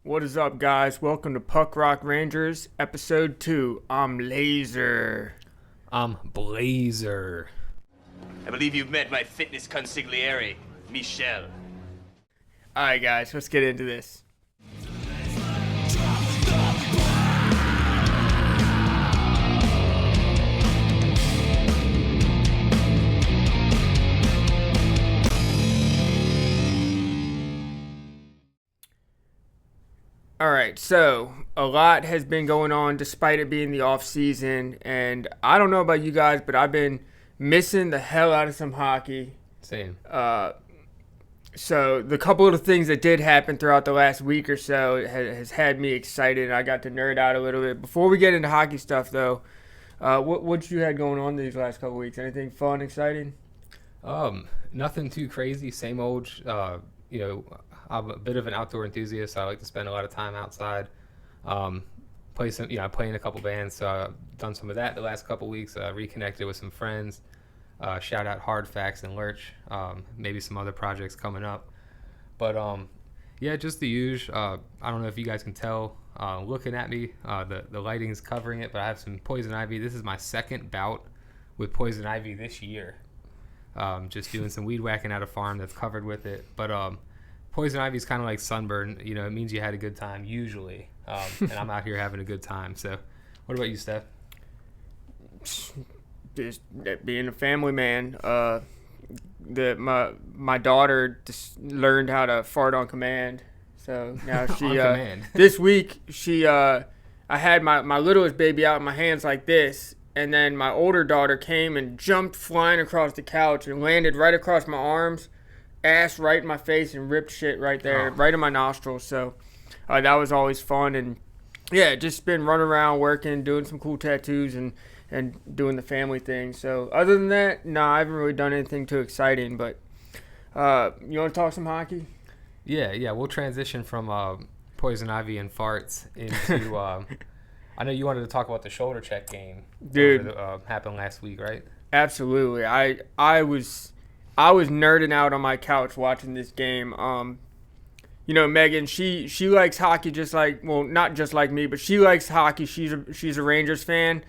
What is up, guys? Welcome to Puck Rock Rangers, Episode 2. I'm Laser. I'm Blazer. I believe you've met my fitness consigliere, Michelle. Alright, guys, let's get into this. Alright, so a lot has been going on despite it being the off season, and I don't know about you guys, but I've been missing the hell out of some hockey. Same. So the couple of the things that did happen throughout the last week or so has had me excited, and I got to nerd out a little bit. Before we get into hockey stuff, though, what you had going on these last couple of weeks? Anything fun, exciting? Nothing too crazy. Same old. I'm a bit of an outdoor enthusiast. So I like to spend a lot of time outside. I play in a couple bands. So I've done some of that the last couple of weeks. Reconnected with some friends. Shout out Hard Facts and Lurch. Maybe some other projects coming up. But just the usual. I don't know if you guys can tell looking at me. The lighting's covering it, but I have some poison ivy. This is my second bout with poison ivy this year. Just doing some weed whacking at a farm that's covered with it. But poison ivy is kind of like sunburn. You know, it means you had a good time usually. And I'm out here having a good time. So what about you, Steph? Just being a family man. My daughter just learned how to fart on command. So now she this week I had my littlest baby out in my hands like this, and then my older daughter came and jumped flying across the couch and landed right across my arms, ass right in my face, and ripped shit right there, right in my nostrils. So that was always fun, and yeah, just been running around working, doing some cool tattoos and doing the family thing. So other than that, I haven't really done anything too exciting. But you want to talk some hockey? Yeah, we'll transition from poison ivy and farts into I know you wanted to talk about the shoulder check game, dude. Happened last week, right? Absolutely. I was nerding out on my couch watching this game. Megan, she likes hockey just like, well, not just like me, but she likes hockey. She's a Rangers fan.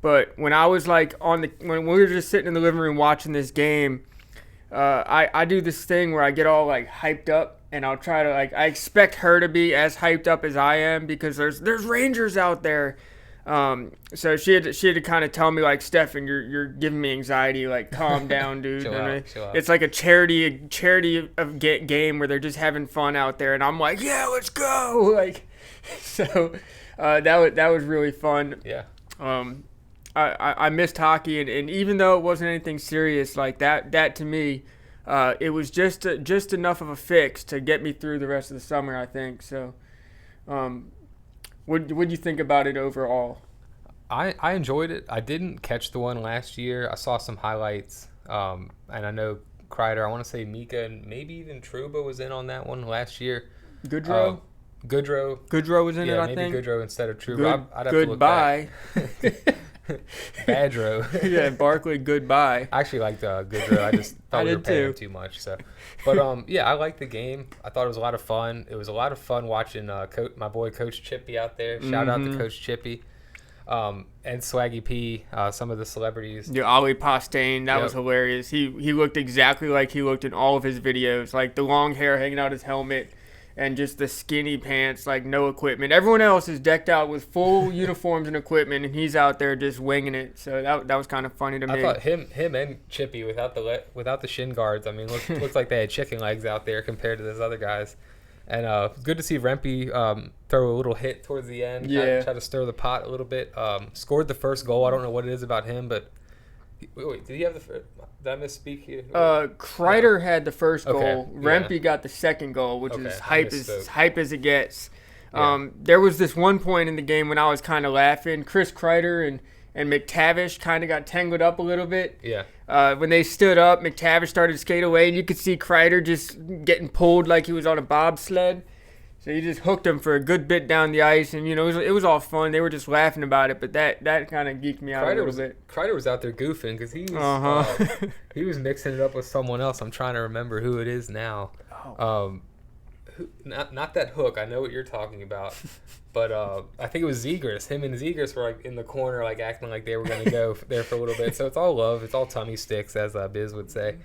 But when I was like when we were just sitting in the living room watching this game, I do this thing where I get all like hyped up, and I'll try to I expect her to be as hyped up as I am because there's Rangers out there. So she had to kind of tell me like, Stefan, you're giving me anxiety. Like, calm down, dude. Chill out. It's like a charity of game where they're just having fun out there, and I'm like, yeah, let's go. Like, so that was really fun. Yeah. I missed hockey, and even though it wasn't anything serious like that to me, it was just enough of a fix to get me through the rest of the summer, I think. So, what'd you think about it overall? I enjoyed it. I didn't catch the one last year. I saw some highlights, and I know Kreider, I want to say Mika, and maybe even Trouba was in on that one last year. Goodrow was in it, I think. Yeah, maybe Goodrow instead of Trouba. I'd have goodbye. To look back. Badro. Yeah, Barkley, goodbye. I actually liked Goodrow. I just thought we were paying him too much. So, but I liked the game. I thought it was a lot of fun. It was a lot of fun watching my boy Coach Chippy out there. Shout out to Coach Chippy, and Swaggy P. Some of the celebrities. Yeah, Ali Postain, that was hilarious. He looked exactly like he looked in all of his videos, like the long hair hanging out his helmet. And just the skinny pants, like no equipment. Everyone else is decked out with full uniforms and equipment, and he's out there just winging it. So that was kind of funny to me. I thought him and Chippy without the shin guards. I mean, looks like they had chicken legs out there compared to those other guys. And good to see Rempe throw a little hit towards the end. Yeah, try to stir the pot a little bit. Scored the first goal. I don't know what it is about him, but wait, did he have the first? Did I misspeak here? Kreider had the first goal. Okay. Rempe got the second goal, which is hype as it gets. Yeah. There was this one point in the game when I was kind of laughing. Chris Kreider and McTavish kind of got tangled up a little bit. Yeah. When they stood up, McTavish started to skate away, and you could see Kreider just getting pulled like he was on a bobsled. So he just hooked him for a good bit down the ice, and it was all fun. They were just laughing about it, but that kind of geeked me out a little bit. Kreider was out there goofing because he was mixing it up with someone else. I'm trying to remember who it is now. not that hook. I know what you're talking about, but I think it was Zegers. Him and Zegers were like in the corner, like acting like they were gonna go there for a little bit. So it's all love. It's all tummy sticks, as Biz would say.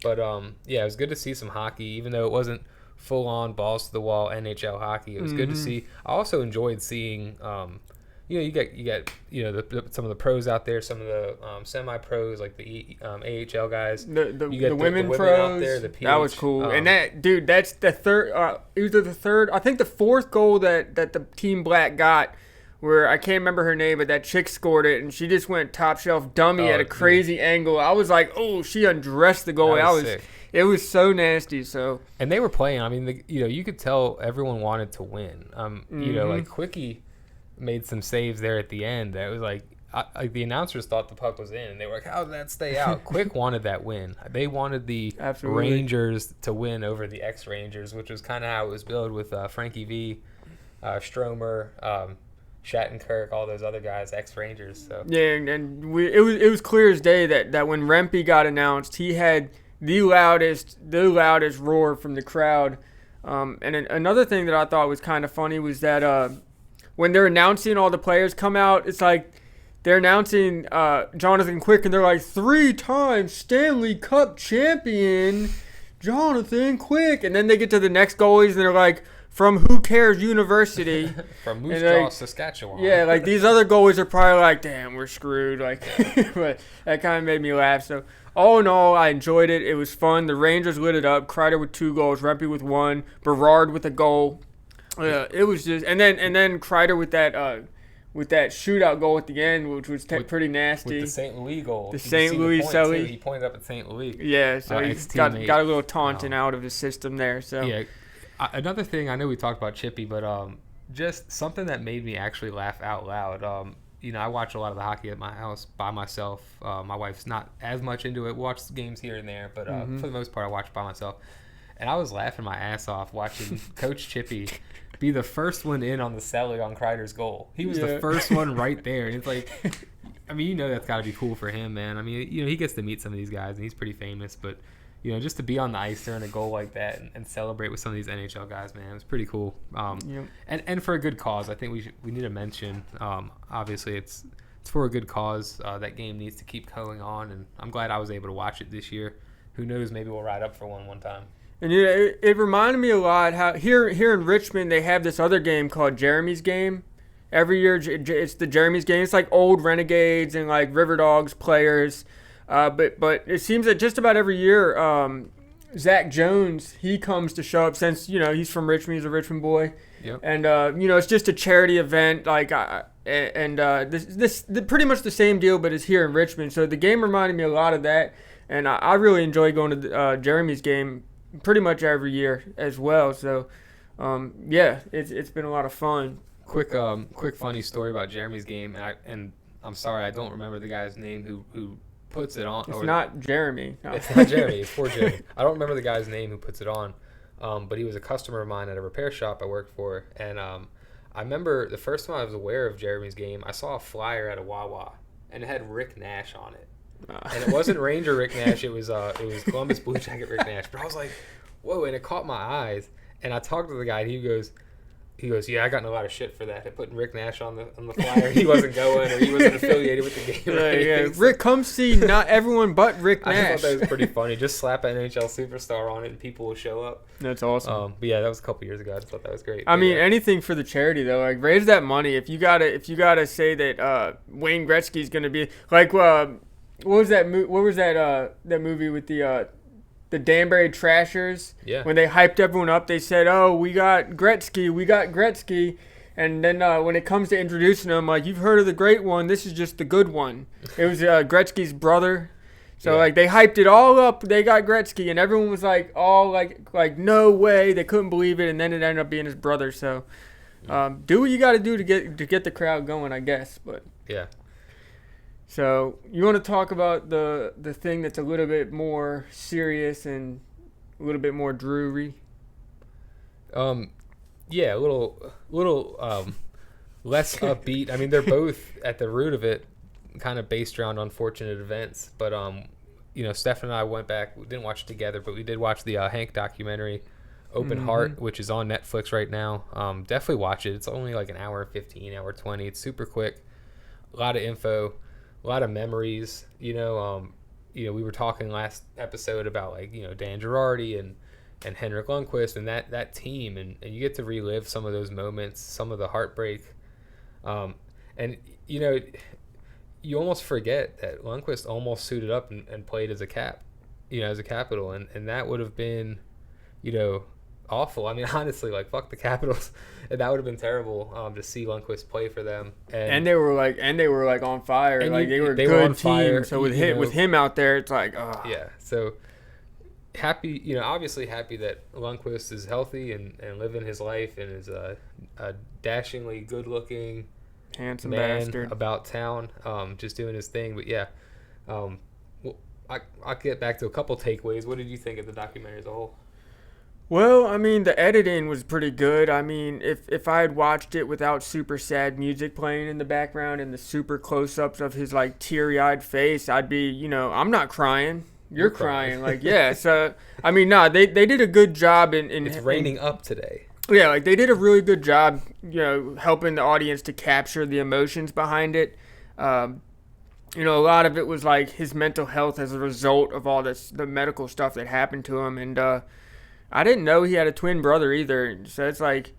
But yeah, it was good to see some hockey, even though it wasn't full on balls to the wall NHL hockey. It was good to see. I also enjoyed seeing. You get some of the pros out there, some of the semi-pros like the AHL guys. The women pros out there, the PH, that was cool. And that's the third, either the third, I think the fourth goal that the Team Black got, where I can't remember her name, but that chick scored it, and she just went top shelf dummy at a crazy angle. I was like, oh, she undressed the goalie. Sick. It was so nasty. So and they were playing. I mean, you could tell everyone wanted to win. Like Quickie made some saves there at the end. That was like the announcers thought the puck was in, and they were like, "How did that stay out?" Quick wanted that win. They wanted the Rangers to win over the ex-Rangers, which was kind of how it was billed with Frankie V, Stromer, Shattenkirk, all those other guys, ex-Rangers. So yeah, and it was clear as day that when Rempe got announced, he had the loudest roar from the crowd. And another thing that I thought was kind of funny was that when they're announcing all the players come out, it's like they're announcing Jonathan Quick, and they're like 3-time Stanley Cup champion Jonathan Quick, and then they get to the next goalies, and they're like, from Who Cares University. From Moose Jaw, Saskatchewan. Yeah, like these other goalies are probably like, damn, we're screwed. Like, but that kind of made me laugh. So all in all, I enjoyed it. It was fun. The Rangers lit it up. Kreider with 2 goals, Rempe with 1, Berard with a goal. It was just, and then Kreider with that shootout goal at the end, which was pretty nasty. With the St. Louis goal. The St. Louis Sully. He pointed up at St. Louis. Yeah, so he got a little taunting out of his system there. So yeah, another thing, I know we talked about Chippy, but just something that made me actually laugh out loud. I watch a lot of the hockey at my house by myself. My wife's not as much into it. We watch games here and there, but for the most part, I watch by myself. And I was laughing my ass off watching Coach Chippy be the first one in on the celly on Kreider's goal. He was the first one right there. And it's like, I mean, that's got to be cool for him, man. I mean, he gets to meet some of these guys, and he's pretty famous. But, just to be on the ice during a goal like that and celebrate with some of these NHL guys, man, it was pretty cool. And for a good cause. I think we need to mention, obviously, it's for a good cause. That game needs to keep going on, and I'm glad I was able to watch it this year. Who knows, maybe we'll ride up for one time. And it reminded me a lot how here in Richmond they have this other game called Jeremy's Game. Every year it's the Jeremy's Game. It's like old Renegades and like River Dogs players. But it seems that just about every year Zach Jones, he comes to show up since, he's from Richmond. He's a Richmond boy. Yep. And, it's just a charity event. Like, this pretty much the same deal, but it's here in Richmond. So the game reminded me a lot of that. And I really enjoy going to Jeremy's Game pretty much every year as well. So, it's been a lot of fun. Quick funny story about Jeremy's Game, and I'm sorry I don't remember the guy's name who puts it on. It's not Jeremy. No. It's not Jeremy. It's for Jeremy. I don't remember the guy's name who puts it on, but he was a customer of mine at a repair shop I worked for, and I remember the first time I was aware of Jeremy's Game, I saw a flyer at a Wawa, and it had Rick Nash on it. And it wasn't Ranger Rick Nash, it was Columbus Blue Jacket Rick Nash. But I was like, whoa, and it caught my eyes. And I talked to the guy, and he goes, yeah, I got in a lot of shit for that. Putting Rick Nash on the flyer. He wasn't going, or he wasn't affiliated with the game. Yeah. Rick, come see not everyone but Rick Nash. I thought that was pretty funny. Just slap an NHL superstar on it, and people will show up. That's awesome. But yeah, that was a couple years ago. I just thought that was great. I mean, anything for the charity though. Like, raise that money. If you gotta say that Wayne Gretzky's gonna be like, what was that movie with the Danbury Trashers? Yeah. When they hyped everyone up, they said, "Oh, we got Gretzky," and then when it comes to introducing them, like, you've heard of the great one, this is just the good one. It was Gretzky's brother. So like they hyped it all up. They got Gretzky, and everyone was like, all like no way. They couldn't believe it, and then it ended up being his brother. So do what you got to do to get the crowd going, I guess. But yeah. So you want to talk about the thing that's a little bit more serious and a little bit more dreary? Yeah, a little less upbeat. I mean, they're both at the root of it kind of based around unfortunate events. But Steph and I went back. We didn't watch it together, but we did watch the Hank documentary Open Heart, which is on Netflix right now. Definitely watch it. It's only like an hour 15, hour 20. It's super quick. A lot of info, a lot of memories. We were talking last episode about like Dan Girardi and Henrik Lundqvist and that team, and you get to relive some of those moments, some of the heartbreak, and you almost forget that Lundqvist almost suited up and played as a cap, as a Capital, and that would have been, awful. I mean, honestly, like fuck the Capitals, and that would have been terrible to see Lundqvist play for them. And they were like on fire, and like they were a good team. So with him out there, it's like, oh yeah. So happy, obviously happy that Lundqvist is healthy and living his life and is a dashingly good-looking, handsome man bastard about town, just doing his thing. But yeah, I'll get back to a couple takeaways. What did you think of the documentary as a whole? Well, I mean, the editing was pretty good. I mean, if I had watched it without super sad music playing in the background and the super close-ups of his like teary-eyed face, I'd be, I'm not crying. You're crying. Like, yeah. So, I mean, they did a good job in it's raining up today. Yeah, like they did a really good job, helping the audience to capture the emotions behind it. A lot of it was like his mental health as a result of all the medical stuff that happened to him. And I didn't know he had a twin brother either. So it's like,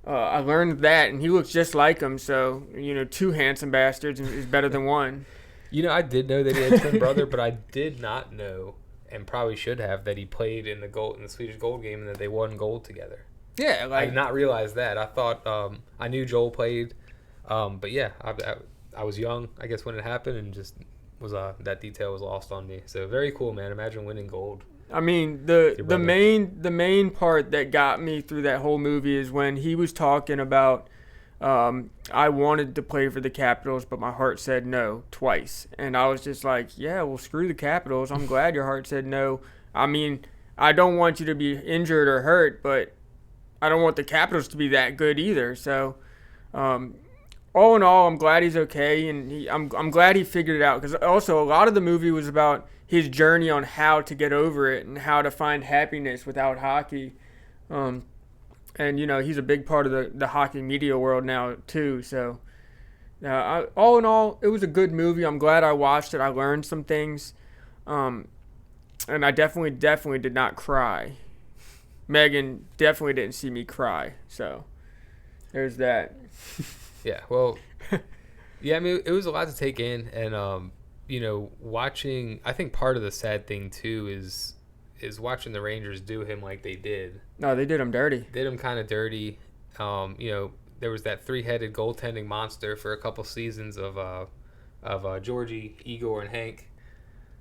I learned that, and he looks just like him. So, two handsome bastards is better than one. I did know that he had a twin brother, but I did not know, and probably should have, that he played in the Swedish Gold game and that they won gold together. Yeah, I did not realize that. I thought I knew Joel played, but yeah, I was young, I guess, when it happened, and just was that detail was lost on me. So very cool, man. Imagine winning gold. I mean, the main part that got me through that whole movie is when he was talking about I wanted to play for the Capitals, but my heart said no twice. And I was just like, yeah, well, screw the Capitals. I'm glad your heart said no. I mean, I don't want you to be injured or hurt, but I don't want the Capitals to be that good either. So, all in all, I'm glad he's okay, and I'm glad he figured it out. Because also, a lot of the movie was about his journey on how to get over it and how to find happiness without hockey. And, he's a big part of the hockey media world now, too. So, all in all, it was a good movie. I'm glad I watched it. I learned some things. And I definitely did not cry. Megan definitely didn't see me cry. So, there's that. Yeah, well, yeah, I mean, it was a lot to take in. And, watching, I think part of the sad thing, too, is watching the Rangers do him like they did. No, they did him dirty. Did him kind of dirty. There was that three-headed goaltending monster for a couple seasons of Georgie, Igor, and Hank.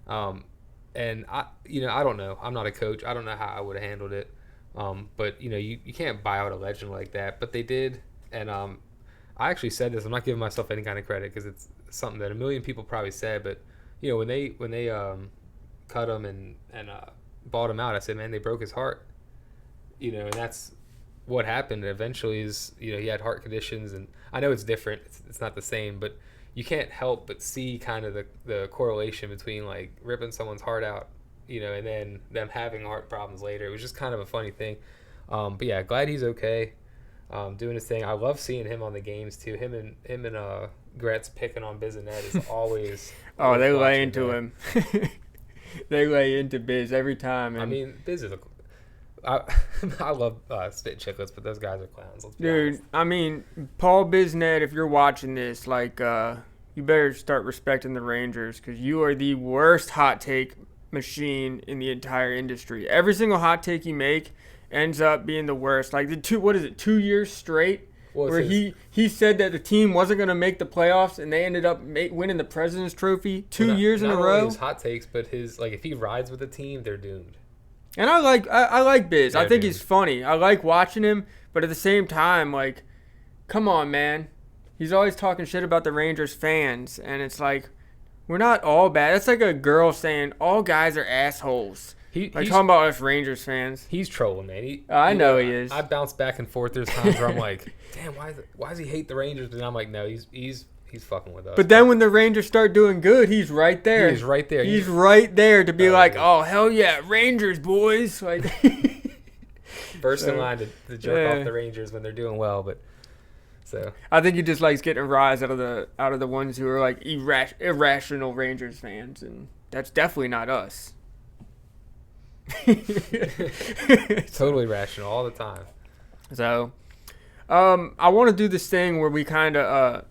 And I don't know. I'm not a coach. I don't know how I would have handled it. But you can't buy out a legend like that. But they did. And I actually said this. I'm not giving myself any kind of credit because it's something that a million people probably said. But when they cut him and bought him out, I said, man, they broke his heart. And that's what happened eventually is, he had heart conditions, and I know it's different. It's not the same, but you can't help but see kind of the correlation between like ripping someone's heart out, and then them having heart problems later. It was just kind of a funny thing. But yeah, glad he's okay, doing his thing. I love seeing him on the games too. Him and Gretz picking on Bizanet is always. Oh, they lay into him. They lay into Biz every time. I mean, Biz is I love Spit Chicklets, but those guys are clowns. Dude, I mean, Paul Bizanet, if you're watching this, like, you better start respecting the Rangers because you are the worst hot take machine in the entire industry. Every single hot take you make ends up being the worst. Like, 2 years straight? Where he said that the team wasn't going to make the playoffs, and they ended up winning the President's Trophy 2 years in a row. Not only his hot takes, but his if he rides with the team, they're doomed. And I like Biz. I think he's funny. I like watching him, but at the same time, like, come on, man. He's always talking shit about the Rangers fans, and it's like, we're not all bad. That's like a girl saying all guys are assholes. He's talking about us Rangers fans. He's trolling, man. I know he is. I bounce back and forth. There's times where I'm like, damn, why does he hate the Rangers? And I'm like, no, he's fucking with us. But then when the Rangers start doing good, he's right there. He's right there. He's right there to be like, oh, hell yeah, Rangers, boys. Like, First in line to jerk off the Rangers when they're doing well, but so I think he just likes getting a rise out of the ones who are like irrational Rangers fans, and that's definitely not us. totally rational all the time. So, I want to do this thing where we kind of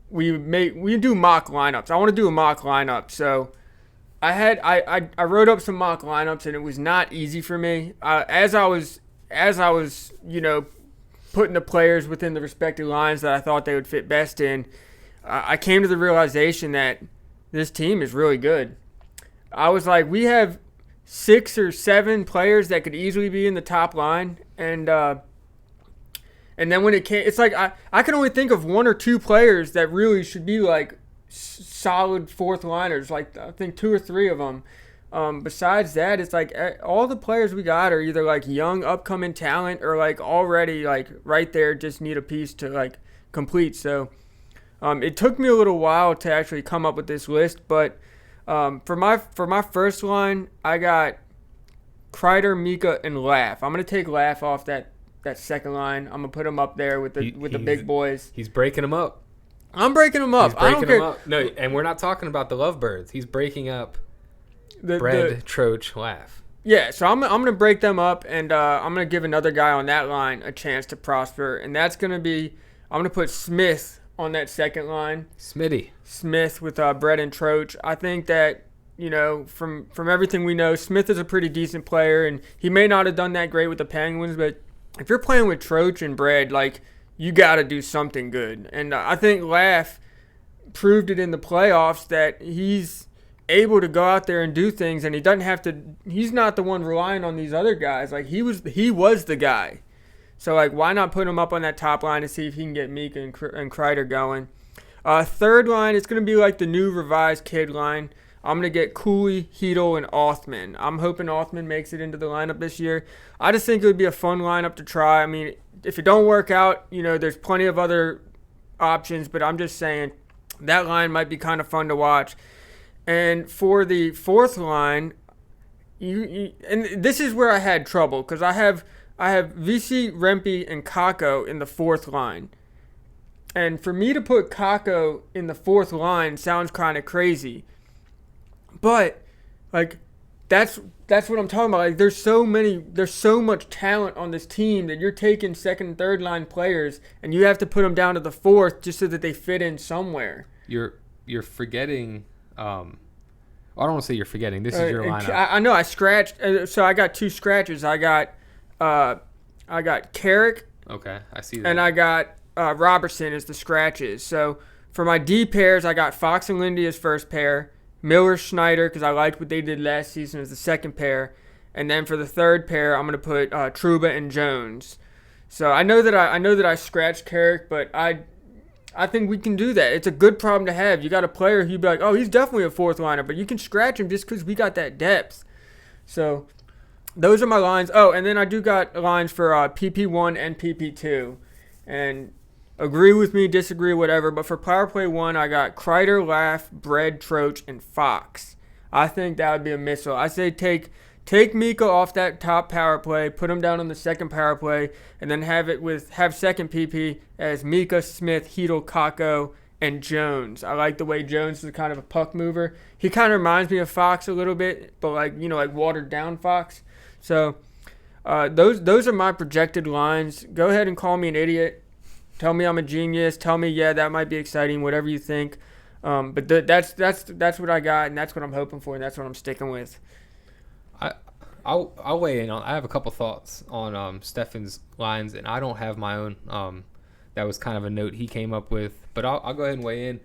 we do mock lineups. I want to do a mock lineup. So, I wrote up some mock lineups, and it was not easy for me. As I was putting the players within the respective lines that I thought they would fit best in, I came to the realization that this team is really good. I was like, we have 6 or 7 players that could easily be in the top line, and then when it came, it's like I can only think of 1 or 2 players that really should be like solid fourth liners. Like I think 2 or 3 of them. Besides that, it's like all the players we got are either like young upcoming talent or like already like right there, just need a piece to like complete. So it took me a little while to actually come up with this list, but for my first line, I got Kreider, Mika, and Laugh. I'm gonna take Laugh off that second line. I'm gonna put him up there with the big boys. He's breaking them up. I'm breaking them up. I don't care. No, and we're not talking about the Lovebirds. He's breaking up Bread, Troach, Laugh. Yeah, so I'm gonna break them up, and I'm gonna give another guy on that line a chance to prosper, and that's gonna be I'm gonna put Smith on that second line. Smith with Bread and Troach. I think that, from everything we know, Smith is a pretty decent player, and he may not have done that great with the Penguins, but if you're playing with Troach and Bread, like, you got to do something good. And I think Laugh proved it in the playoffs that he's able to go out there and do things, and he doesn't have to – he's not the one relying on these other guys. Like, he was the guy. So, like, why not put him up on that top line to see if he can get Mika and Kreider going? Third line, it's going to be like the new revised kid line. I'm going to get Cooley, Hedel, and Othman. I'm hoping Othman makes it into the lineup this year. I just think it would be a fun lineup to try. I mean, if it don't work out, there's plenty of other options, but I'm just saying that line might be kind of fun to watch. And for the fourth line, and this is where I had trouble because I have VC, Rempe, and Kakko in the fourth line. And for me to put Kakko in the fourth line sounds kind of crazy. But, like, that's what I'm talking about. Like, there's so much talent on this team that you're taking second and third line players, and you have to put them down to the fourth just so that they fit in somewhere. You're forgetting. I don't want to say you're forgetting. This is your lineup. I know. I scratched. So I got 2 scratches. I got Carrick. Okay, I see that. And I got Robertson as the scratches. So for my D pairs, I got Fox and Lindy as first pair. Miller, Schneider, because I liked what they did last season as the second pair. And then for the third pair, I'm going to put Trouba and Jones. So I know that I scratched Carrick, but I think we can do that. It's a good problem to have. You got a player who'd be like, oh, he's definitely a fourth liner, but you can scratch him just because we got that depth. So those are my lines. Oh, and then I do got lines for PP1 and PP2. And agree with me, disagree, whatever. But for power play 1, I got Kreider, Laugh, Bread, Troach, and Fox. I think that would be a missile. I say take Mika off that top power play, put him down on the second power play, and then have second PP as Mika, Smith, Hedel, Kakko, and Jones. I like the way Jones is kind of a puck mover. He kind of reminds me of Fox a little bit, but like watered down Fox. So those are my projected lines. Go ahead and call me an idiot. Tell me I'm a genius. Tell me, yeah, that might be exciting, whatever you think. But that's what I got, and that's what I'm hoping for, and that's what I'm sticking with. I'll weigh in on. I have a couple thoughts on Stefan's lines, and I don't have my own. That was kind of a note he came up with, but I'll go ahead and weigh in.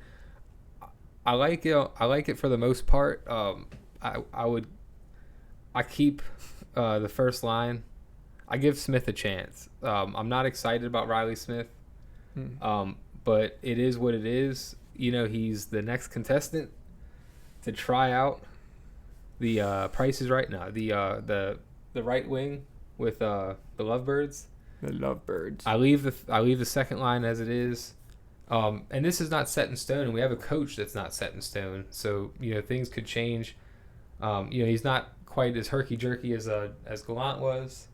I like it. I like it for the most part. I keep the first line. I give Smith a chance. I'm not excited about Riley Smith. But it is what it is. He's the next contestant to try out the Price is Right now. The right wing with the Lovebirds. The Lovebirds. I leave the second line as it is. And this is not set in stone, and we have a coach that's not set in stone. So things could change. He's not quite as herky-jerky as Gallant was.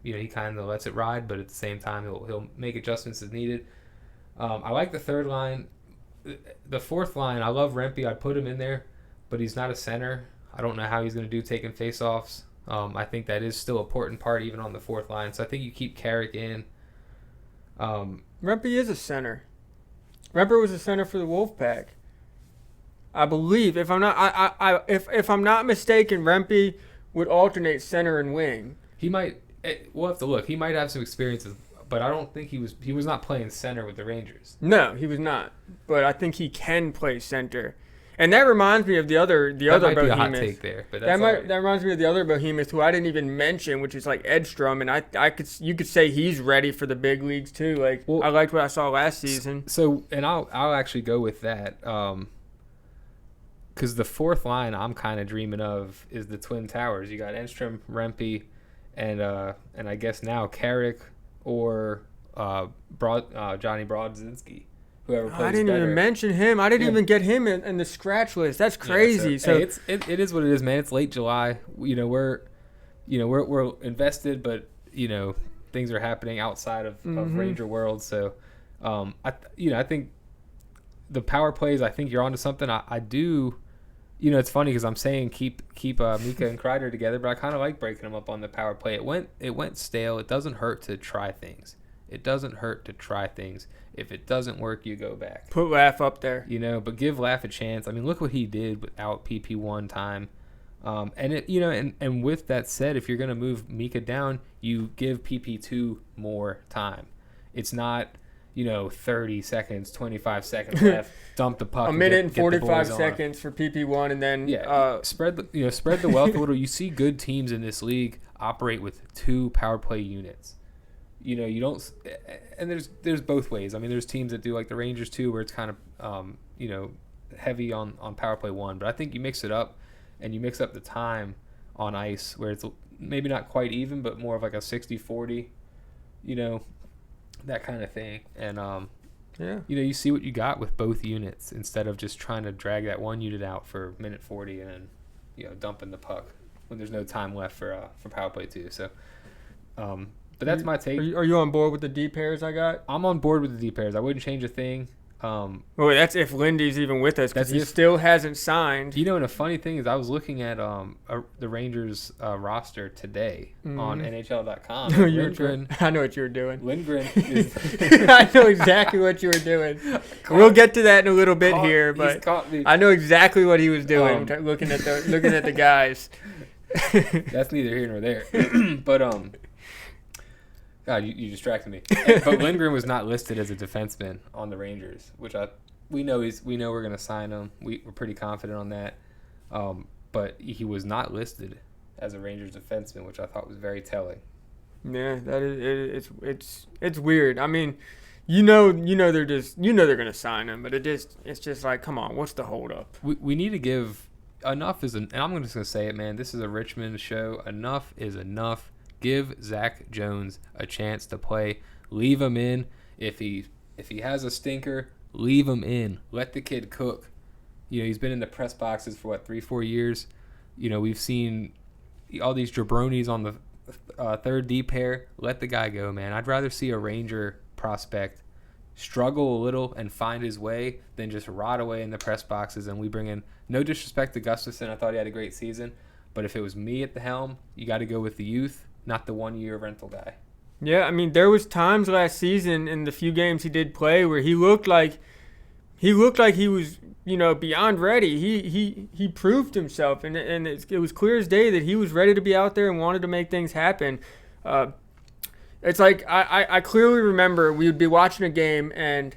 He kind of lets it ride, but at the same time, he'll make adjustments as needed. I like the third line. The fourth line, I love Rempe. I'd put him in there, but he's not a center. I don't know how he's going to do taking faceoffs. I think that is still an important part even on the fourth line. So I think you keep Carrick in. Rempe is a center. Rempe was a center for the Wolfpack. I believe, if I'm not, if I'm not mistaken, Rempe would alternate center and wing. He might. We'll have to look. He might have some experiences, but I don't think he was not playing center with the Rangers. No, he was not. But I think he can play center. And that reminds me of the other That might behemoth. be a hot take there, but that's that reminds me of the other behemoth who I didn't even mention, which is like Edstrom, and you could say he's ready for the big leagues too. Like, well, I liked what I saw last season. So, and I'll actually go with that, because the fourth line I'm kind of dreaming of is the Twin Towers. You got Edstrom, Rempe, and I guess now Carrick or Johnny Brodzinski. Whoever plays I didn't better. even mention him. I didn't even get him in the scratch list. That's crazy. Yeah, so it is what it is, man. It's late July. We're invested, but things are happening outside of Ranger world. So I think the power plays. I think you're onto something. I do. It's funny because I'm saying keep Mika and Kreider together, but I kind of like breaking them up on the power play. It went stale. It doesn't hurt to try things. If it doesn't work, you go back. Put Laugh up there. But give Laugh a chance. I mean, look what he did without PP1 time. And with that said, if you're going to move Mika down, you give PP2 more time. It's not, 30 seconds, 25 seconds left, dump the puck. A minute and 45 seconds for PP1, and then spread the wealth a little. You see good teams in this league operate with 2 power play units. You don't, and there's both ways. I mean, there's teams that do like the Rangers too, where it's kind of, heavy on power play 1. But I think you mix it up, and you mix up the time on ice, where it's maybe not quite even, but more of like a 60-40, that kind of thing. And you see what you got with both units instead of just trying to drag that one unit out for minute 40 and then dumping the puck when there's no time left for power play 2. So. But that's my take. Are you on board with the D pairs I got? I'm on board with the D pairs. I wouldn't change a thing. Well, that's if Lindy's even with us, because he still hasn't signed. And a funny thing is, I was looking at the Rangers roster today on NHL.com. I know what you were doing. Lindgren is. I know exactly what you were doing. We'll get to that in a little bit here, but I know exactly what he was doing. Looking at the guys. That's neither here nor there. But God, you distracted me. But Lindgren was not listed as a defenseman on the Rangers, which we know we're going to sign him. We're pretty confident on that. But he was not listed as a Rangers defenseman, which I thought was very telling. Yeah, that is it's weird. I mean, they're they're going to sign him, but it's just like, come on, what's the holdup? We need to give enough and I'm just going to say it, man. This is a Richmond show. Enough is enough. Give Zach Jones a chance to play. Leave him in. If he has a stinker, leave him in. Let the kid cook. He's been in the press boxes for 3-4 years. We've seen all these jabronis on the third D pair. Let the guy go, man. I'd rather see a Ranger prospect struggle a little and find his way than just rot away in the press boxes. And we bring in, no disrespect to Gustafson, I thought he had a great season, but if it was me at the helm, you got to go with the youth, not the 1-year rental guy. Yeah, I mean, there was times last season in the few games he did play where he looked like he was, beyond ready. He proved himself, and it was clear as day that he was ready to be out there and wanted to make things happen. It's like I clearly remember we would be watching a game and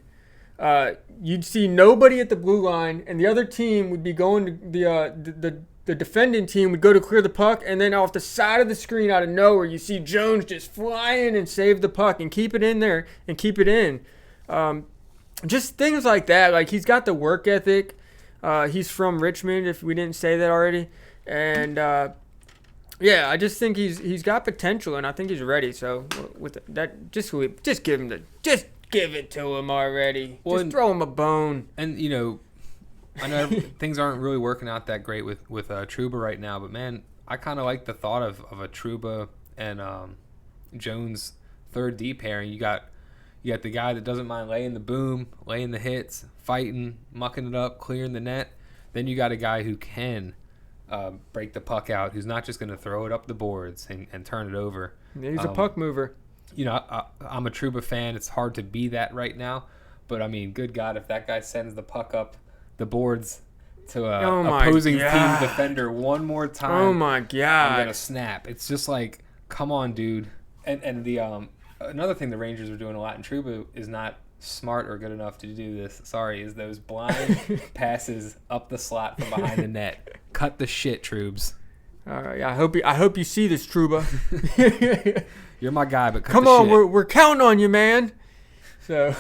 you'd see nobody at the blue line, and the other team would be going to the defending team would go to clear the puck, and then off the side of the screen out of nowhere, you see Jones just fly in and save the puck and keep it in there and keep it in. Just things like that. Like, he's got the work ethic. He's from Richmond, if we didn't say that already. And, I just think he's got potential, and I think he's ready. So, with that, just give it to him already. Well, just throw him a bone. And, I know things aren't really working out that great with Trouba right now, but man, I kind of like the thought of a Trouba and Jones third D pairing. You got the guy that doesn't mind laying the boom, laying the hits, fighting, mucking it up, clearing the net. Then you got a guy who can break the puck out, who's not just going to throw it up the boards and turn it over. He's a puck mover. You know, I'm a Trouba fan. It's hard to be that right now. But, I mean, good God, if that guy sends the puck up the boards to a opposing team defender one more time, oh, my God, I'm going to snap. It's just like, come on, dude. And the another thing the Rangers are doing a lot in Trouba is not smart or good enough to do this. Sorry, is those blind passes up the slot from behind the net. Cut the shit, Troubs. All right, I hope you see this, Trouba. You're my guy, but come on, we're counting on you, man. So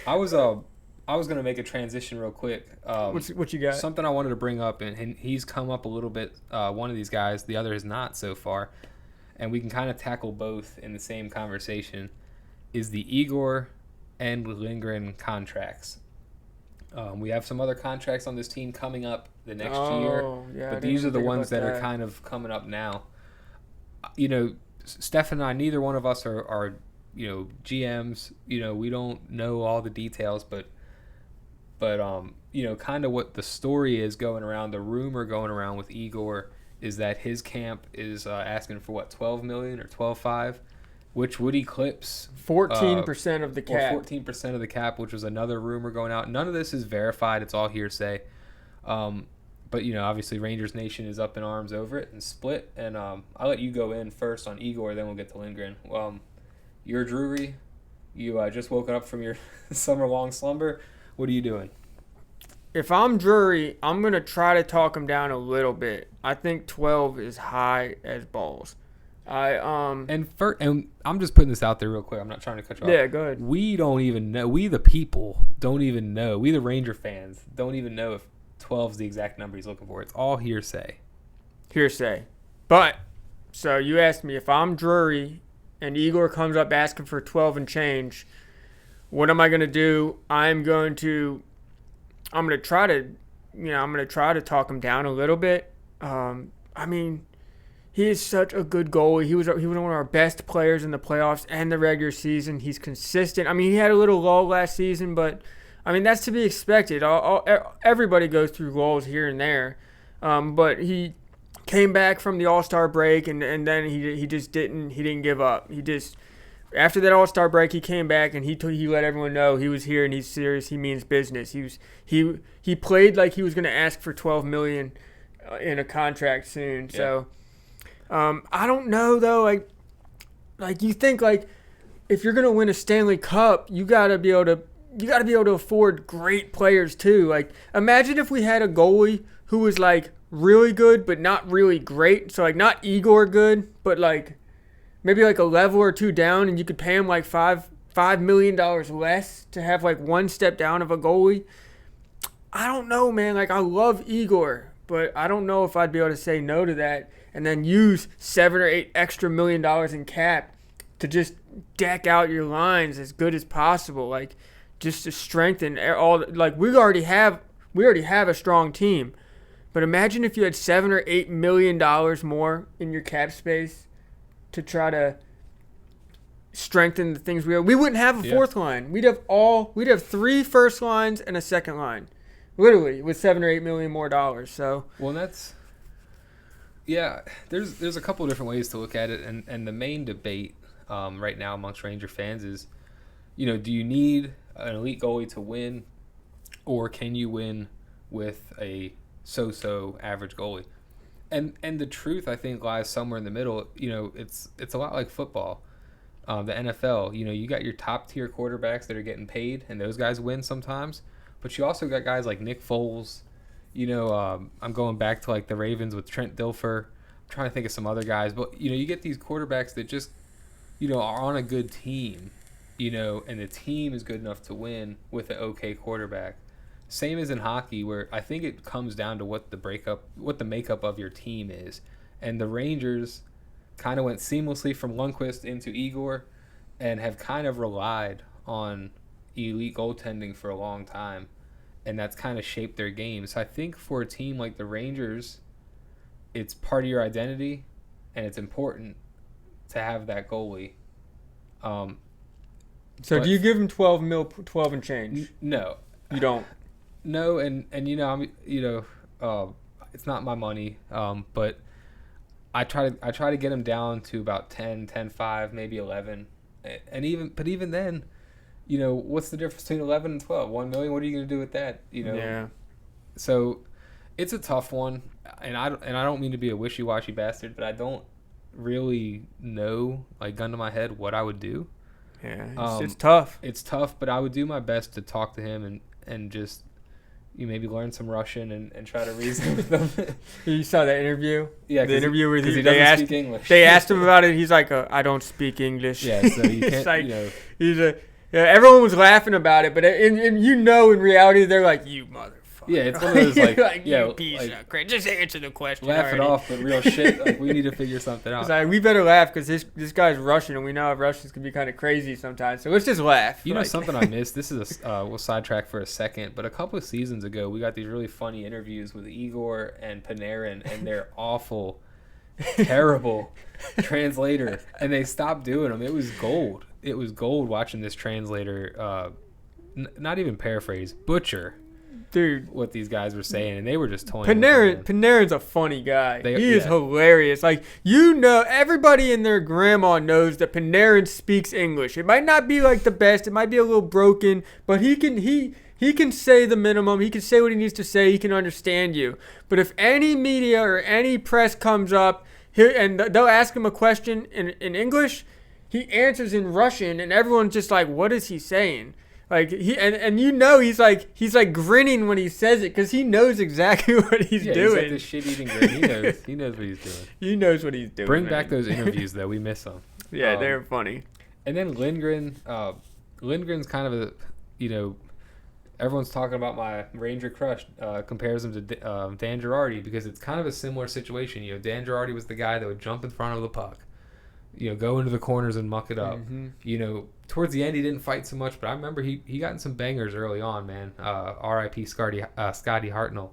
I was gonna make a transition real quick. What you got? Something I wanted to bring up, and he's come up a little bit. One of these guys, the other is not so far, and we can kind of tackle both in the same conversation. Is the Igor and Lindgren contracts? We have some other contracts on this team coming up the next year, but these are the ones that are kind of coming up now. You know, Steph and I, neither one of us are GMs. You know, we don't know all the details, but you know, kind of what the story is going around, the rumor going around with Igor is that his camp is asking for what, $12 million or $12.5, which would eclipse 14% of the cap. 14% of the cap, which was another rumor going out. None of this is verified; it's all hearsay. But you know, obviously, Rangers Nation is up in arms over it and split. And I'll let you go in first on Igor, then we'll get to Lindgren. You're Drury. You just woken up from your summer-long slumber. What are you doing? If I'm Drury, I'm gonna try to talk him down a little bit. I think 12 is high as balls. And I'm just putting this out there real quick. I'm not trying to cut you off. Yeah, go ahead. We don't even know. We the people don't even know. We the Ranger fans don't even know if 12 is the exact number he's looking for. It's all hearsay. Hearsay. But so you asked me if I'm Drury and Igor comes up asking for 12 and change, what am I going to do? I'm going to try to talk him down a little bit. I mean, he is such a good goalie. He was one of our best players in the playoffs and the regular season. He's consistent. I mean, he had a little lull last season, but I mean, that's to be expected. Everybody goes through lulls here and there. But he came back from the All-Star break, and then he just didn't give up. He just, after that All-Star break, he came back and he let everyone know he was here and he's serious. He means business. He played like he was going to ask for $12 million in a contract soon. Yeah. So I don't know though. Like you think like if you're going to win a Stanley Cup, you got to be able to afford great players too. Like imagine if we had a goalie who was like really good but not really great. So like not Igor good, but like maybe like a level or two down, and you could pay him like $5 million less to have like one step down of a goalie. I don't know, man. Like I love Igor, but I don't know if I'd be able to say no to that and then use $7 or $8 extra million in cap to just deck out your lines as good as possible. Like just to strengthen all. Like we already have a strong team, but imagine if you had $7 or $8 million more in your cap space to try to strengthen the things we have. We wouldn't have a fourth line. We'd have 3 first lines and a second line, literally with $7 or $8 million more dollars. So there's a couple of different ways to look at it, and the main debate right now amongst Ranger fans is, do you need an elite goalie to win, or can you win with a so-so average goalie? And the truth, I think, lies somewhere in the middle. It's a lot like football, the NFL. You got your top-tier quarterbacks that are getting paid, and those guys win sometimes. But you also got guys like Nick Foles. I'm going back to like the Ravens with Trent Dilfer. I'm trying to think of some other guys. But, you get these quarterbacks that just, are on a good team, and the team is good enough to win with an okay quarterback. Same as in hockey, where I think it comes down to what the makeup of your team is. And the Rangers kind of went seamlessly from Lundqvist into Igor and have kind of relied on elite goaltending for a long time. And that's kind of shaped their game. So I think for a team like the Rangers, it's part of your identity, and it's important to have that goalie. So do you give him 12 and change? No, you don't. No, and it's not my money. But I try to get him down to about 10, 10.5, maybe 11, and even then, what's the difference between 11 and 12? 1 million. What are you going to do with that? Yeah. So it's a tough one, and I don't mean to be a wishy-washy bastard, but I don't really know, like, gun to my head, what I would do. Yeah, it's tough. It's tough, but I would do my best to talk to him and just maybe learn some Russian and try to reason with him. You saw that interview? Yeah, the interview where he doesn't speak English. They asked him about it. He's like, I don't speak English. Yeah, so you can't. Like, everyone was laughing about it, but in reality, they're like, you motherfucker. Yeah, it's one of those like you piece of crap. Just answer the question. Laugh already. it off, but real shit. Like, we need to figure something out. It's like, we better laugh because this guy's Russian, and we know how Russians can be kind of crazy sometimes. So let's just laugh. Something I missed. This is we'll sidetrack for a second, but a couple of seasons ago, we got these really funny interviews with Igor and Panarin, and their awful, terrible translator, and they stopped doing them. It was gold. It was gold watching this translator. Not even paraphrase, butcher. Dude, what these guys were saying, and they were just toying. Panarin's a funny guy. He is hilarious. Like, everybody and their grandma knows that Panarin speaks English. It might not be like the best. It might be a little broken, but he can say the minimum. He can say what he needs to say. He can understand you. But if any media or any press comes up here and they'll ask him a question in English, he answers in Russian, and everyone's just like, "What is he saying?" Like he's like grinning when he says it because he knows exactly what he's doing. He's like this shit-eating grin. He knows what he's doing. He knows what he's doing. Bring back those interviews though. We miss them. Yeah, they're funny. And then Lindgren. Lindgren's kind of everyone's talking about my Ranger crush. Compares him to Dan Girardi because it's kind of a similar situation. Dan Girardi was the guy that would jump in front of the puck. Go into the corners and muck it up. Mm-hmm. Towards the end, he didn't fight so much, but I remember he got in some bangers early on, man. R.I.P. Scotty Hartnell.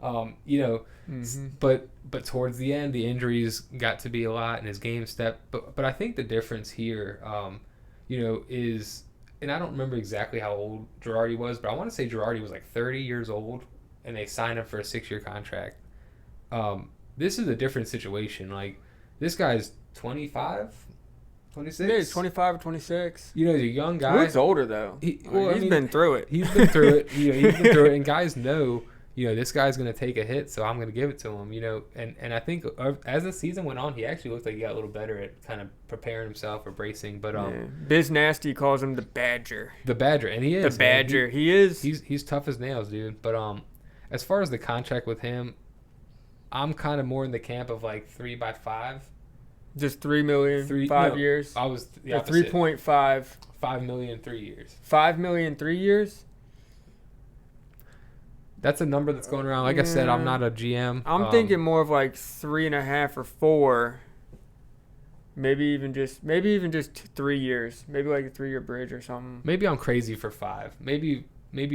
Mm-hmm. But towards the end, the injuries got to be a lot, and his game stepped. But I think the difference here, is, and I don't remember exactly how old Girardi was, but I want to say Girardi was like 30 years old, and they signed him for a 6-year contract. This is a different situation. Like, this guy's 25, 26? Yeah, he's 25 or 26. He's a young guy. He looks older, though. He's been through it. He's been through it. He's been through it. And guys know, this guy's going to take a hit, so I'm going to give it to him, And I think as the season went on, he actually looked like he got a little better at kind of preparing himself or bracing. But Biz Nasty calls him the Badger. The Badger, and he is. The Badger. He is. He's tough as nails, dude. But as far as the contract with him, I'm kind of more in the camp of like 3x5. Just $3 million, 5 years. I was 3.5. $5 million 3 years. $5 million 3 years. That's a number that's going around. Like I said, I'm not a GM. I'm thinking more of like 3.5 or 4. Maybe even just 3 years. Maybe like a 3-year bridge or something. Maybe I'm crazy for 5. Maybe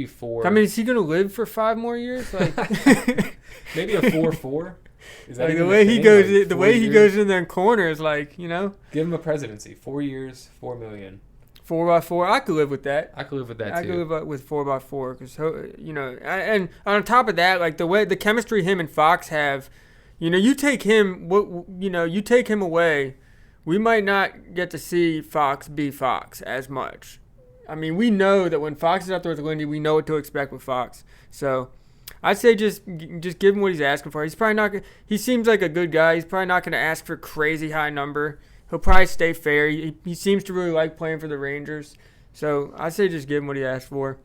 4. I mean, is he gonna live for 5 more years? Like maybe a 4-4. Is that like the way he goes, like he goes in there corners, like give him a presidency. 4 years, $4 million. 4x4. I could live with that. I could live with that too. I could live with 4x4 because and on top of that, like the chemistry him and Fox have, you take him away, we might not get to see Fox be Fox as much. I mean, we know that when Fox is out there with Lindy, we know what to expect with Fox. So I'd say just give him what he's asking for. He's probably not. He seems like a good guy. He's probably not going to ask for a crazy high number. He'll probably stay fair. He seems to really like playing for the Rangers. So I'd say just give him what he asked for.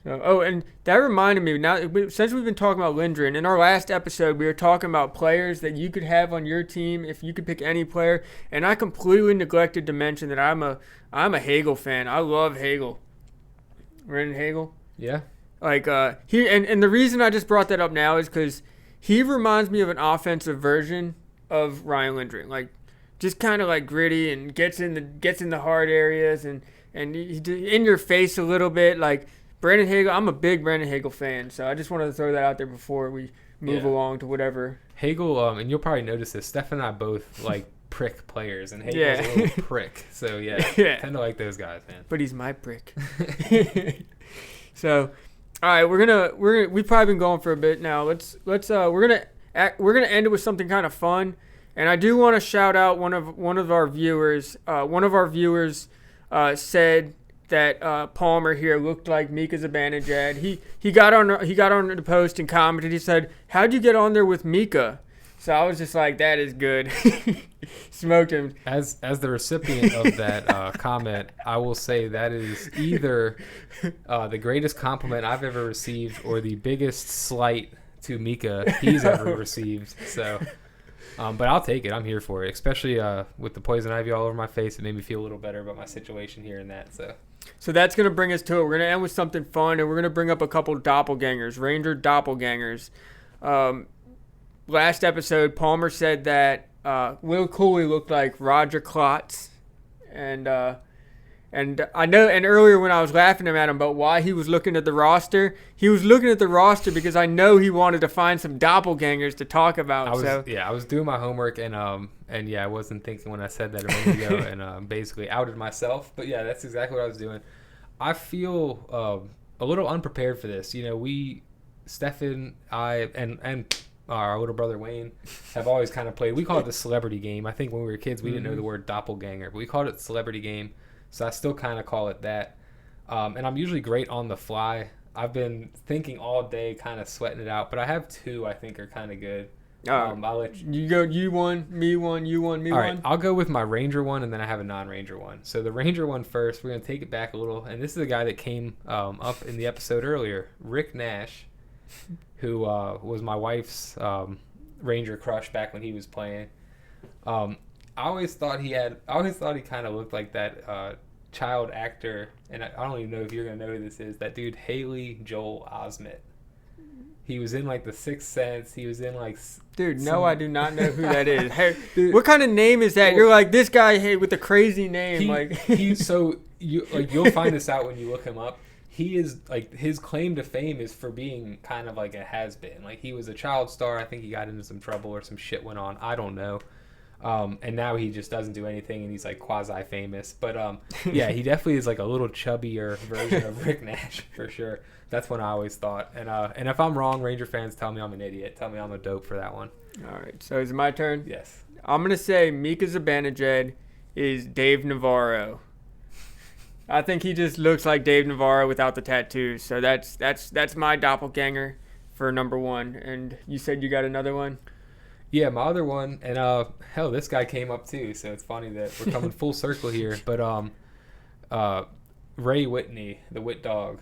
So, and that reminded me, now since we've been talking about Lindgren, in our last episode, we were talking about players that you could have on your team if you could pick any player. And I completely neglected to mention that I'm a Hagel fan. I love Hagel. Brendan Hagel? Yeah. Like, and the reason I just brought that up now is because he reminds me of an offensive version of Ryan Lindgren. Like, just kind of like gritty and gets in the hard areas and he's in your face a little bit. Like, Brandon Hagel, I'm a big Brandon Hagel fan, so I just wanted to throw that out there before we move along to whatever Hagel, and you'll probably notice this, Steph and I both like prick players, and Hagel's a little prick. So yeah, I tend to like those guys, man. But he's my prick. So, all right, we've probably been going for a bit now. We're gonna end it with something kind of fun, and I do want to shout out one of our viewers. One of our viewers said that Palmer here looked like Mika Zibanejad. He got on the post and commented. He said, "How'd you get on there with Mika?" So I was just like, "That is good." Smoked him. As the recipient of that comment, I will say that is either the greatest compliment I've ever received or the biggest slight to Mika he's ever received. So, but I'll take it. I'm here for it, especially with the poison ivy all over my face. It made me feel a little better about my situation here and that. So that's going to bring us to it. We're going to end with something fun, and we're going to bring up a couple doppelgangers, Ranger doppelgangers. Last episode, Palmer said that Will Cooley looked like Roger Klotz. And I know, and earlier when I was laughing at him about why he was looking at the roster, he was looking at the roster because I know he wanted to find some doppelgangers to talk about. I was doing my homework, and I wasn't thinking when I said that a minute ago, and basically outed myself. But yeah, that's exactly what I was doing. I feel a little unprepared for this. You know, Stefan, I, and our older brother Wayne have always kind of played. We call it the celebrity game. I think when we were kids, we didn't know the word doppelganger, but we called it celebrity game. So I still kind of call it that. And I'm usually great on the fly. I've been thinking all day, kind of sweating it out, but I have two I think are kind of good. I'll let you go. You one, me one, you one, me all one. Right, I'll go with my Ranger one, and then I have a non-Ranger one. So the Ranger one first. We're gonna take it back a little, and this is a guy that came up in the episode earlier, Rick Nash, who was my wife's Ranger crush back when he was playing. I always thought he kind of looked like that child actor, and I don't even know if you're gonna know who this is. That dude Haley Joel Osment. He was in like The Sixth Sense. He was in like. Dude, no, I do not know who that is. Hey, dude, what kind of name is that? Well, you're like this guy with a crazy name. You'll find this out when you look him up. He is like, his claim to fame is for being kind of like a has-been. Like, he was a child star. I think he got into some trouble or some shit went on. I don't know. And now he just doesn't do anything, and he's like quasi-famous. But yeah, he definitely is like a little chubbier version of Rick Nash for sure. That's what I always thought. And if I'm wrong, Ranger fans, tell me I'm an idiot. Tell me I'm a dope for that one. All right. So is it my turn? Yes. I'm gonna say Mika Zibanejad is Dave Navarro. I think he just looks like Dave Navarro without the tattoos. So that's my doppelganger for number one. And you said you got another one? Yeah, my other one, and hell, this guy came up too. So it's funny that we're coming full circle here. But Ray Whitney, the Wit Dog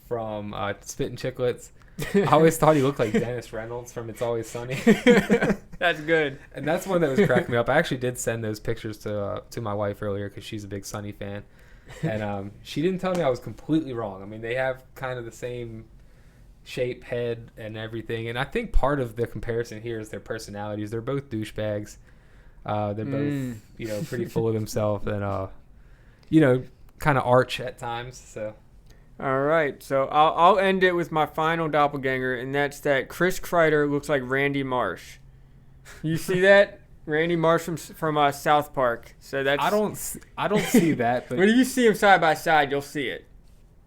from Spittin' Chicklets. I always thought he looked like Dennis Reynolds from It's Always Sunny. That's good. And that's one that was cracking me up. I actually did send those pictures to my wife earlier because she's a big Sunny fan. And she didn't tell me I was completely wrong. I mean, they have kind of the same shape, head, and everything. And I think part of the comparison here is their personalities. They're both douchebags. They're both, pretty full of themselves and, kind of arch at times. So. All right. So I'll end it with my final doppelganger, and that's that Chris Kreider looks like Randy Marsh. You see that? Randy Marsh from South Park. So that's. I don't see that. But when you see him side by side, you'll see it.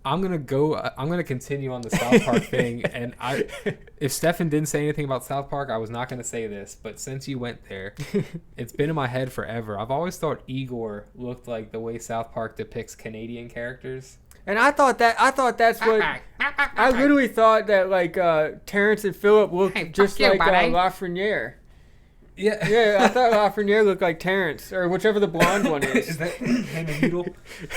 I'm gonna continue on the South Park thing, and if Stefan didn't say anything about South Park, I was not gonna say this, but since you went there, it's been in my head forever. I've always thought Igor looked like the way South Park depicts Canadian characters. And I thought that's what I literally thought that like Terrence and Phillip looked just like Lafreniere. Yeah, I thought Lafreniere looked like Terrence, or whichever the blonde one is. Is that him and Heedle?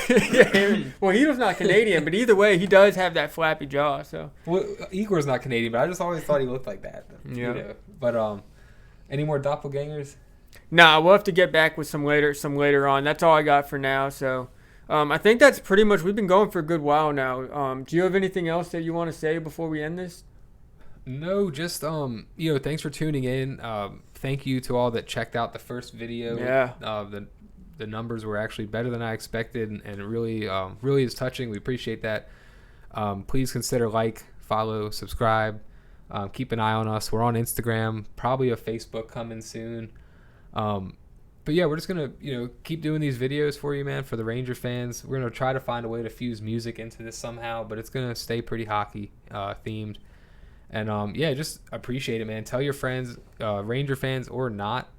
Yeah, well, Heedle's not Canadian, but either way, he does have that flappy jaw. So. Well, Igor's not Canadian, but I just always thought he looked like that. Yeah. But any more doppelgangers? Nah, we'll have to get back with some later on. That's all I got for now. So, I think that's pretty much. We've been going for a good while now. Do you have anything else that you want to say before we end this? No, just thanks for tuning in. Thank you to all that checked out the first video. Yeah. The numbers were actually better than I expected, and it really is touching. We appreciate that. Please consider follow, subscribe. Keep an eye on us. We're on Instagram, probably a Facebook coming soon. But yeah, we're just gonna keep doing these videos for you, man. For the Ranger fans, we're gonna try to find a way to fuse music into this somehow, but it's gonna stay pretty hockey themed. And yeah, just appreciate it, man. Tell your friends, Ranger fans or not.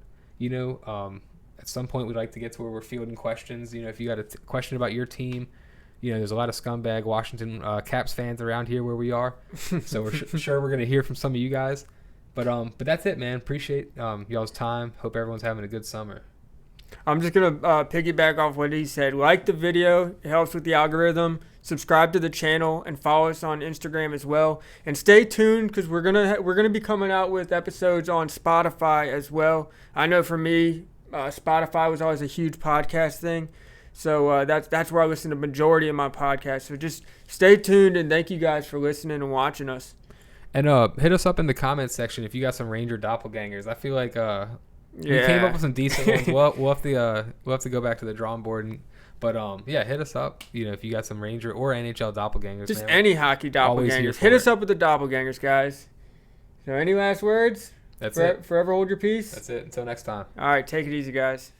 At some point we'd like to get to where we're fielding questions. If you got a question about your team, there's a lot of scumbag Washington Caps fans around here where we are, so we're sure we're gonna hear from some of you guys. But that's it, man. Appreciate y'all's time. Hope everyone's having a good summer. I'm just going to piggyback off what he said. Like the video. It helps with the algorithm. Subscribe to the channel and follow us on Instagram as well. And stay tuned because we're gonna be coming out with episodes on Spotify as well. I know for me, Spotify was always a huge podcast thing. So that's where I listen to the majority of my podcasts. So just stay tuned, and thank you guys for listening and watching us. And hit us up in the comments section if you got some Ranger doppelgangers. I feel like we came up with some decent ones. We'll have to go back to the drawing board. But yeah, hit us up. If you got some Ranger or NHL doppelgangers. Just man, any hockey doppelgangers. Hit us up with the doppelgangers, guys. So any last words? That's it. Forever hold your peace. That's it. Until next time. All right, take it easy, guys.